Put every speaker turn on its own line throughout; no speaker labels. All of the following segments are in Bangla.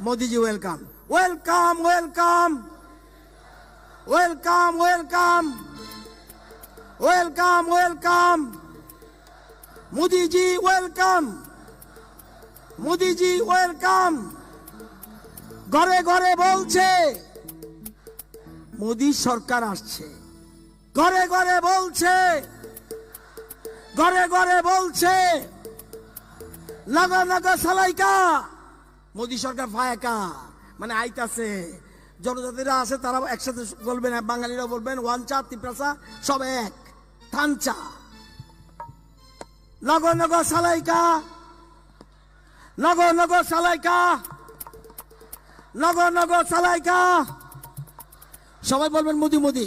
মোদিজি welcome, welcome, welcome, welcome, welcome, welcome, welcome, মোদিজি ওয়েলকাম, মোদিজি ওয়েলকাম। ঘরে ঘরে বলছে মোদি সরকার আসছে, ঘরে ঘরে বলছে, ঘরে ঘরে বলছে নগর নগর সালাইকা, মোদি সরকার ফায়াকা, মানে আইতাছে। জনজাতিরা আছে তারা একসাথে বলবেন, বাঙালিরা বলবেন ওয়ানচা তিপ্রাসা সব এক, থানচা, নগর নগর সালাইকা, নগর নগর সালাইকা, নগর নগর সালাইকা। সবাই বলবেন মোদি মোদি।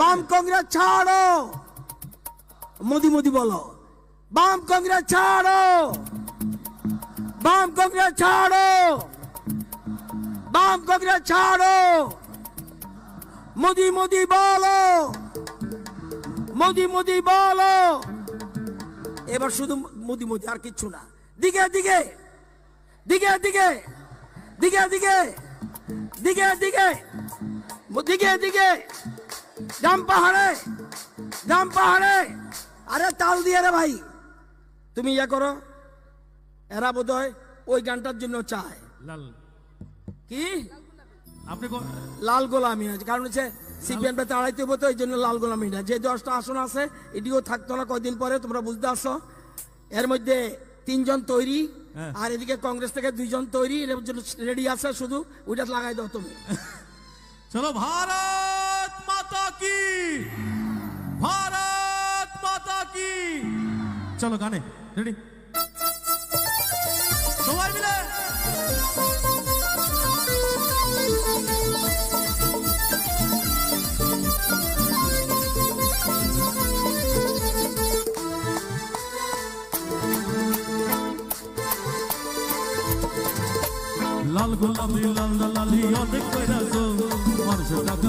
বাম কংগ্রেস ছাড়ো, মোদি মোদি বলো। বাম কংগ্রেস ছাড়ো, বাম কংগ্রেস ছাড়ো, বাম কংগ্রেস ছাড়ো, মোদি মোদি বলো, মোদি মোদি বলো। এবার শুধু মোদি মোদি, আর কিচ্ছু না। দিকে দিকে দিকে দিকে দিকে দিকে দিকে দিকে দিকে দিকে দাম পাহাড়ে, দাম পাহাড়ে। আরে তাল দিয়ে রে ভাই, তুমি ইয়া করো। এরা বোধ হয় ওই গানটার জন্য চায়
লাল
কি
আপনি
লাল গোলামি আছে, কারণ হচ্ছে সিপিএম টা তাড়াইতে হবো, তো এই জন্য লাল গোলামিটা। যে 10টা আসন আছে এটিও থাকতো না কয়দিন পরে, তোমরা বুঝতে আসো। এর মধ্যে 3 জন তৈরি, আর এদিকে কংগ্রেস থেকে 2 জন তৈরি, এর জন্য রেডি আছে, শুধু ওইটা লাগাই দাও তুমি।
চলো, ভারত মাতা কি, ভারত মাতা কি। চলো গানে রেডি, সবাই মিলে। লাল গোলাপি লাল লালি অনেক কইরাছো, মানুষের টাকা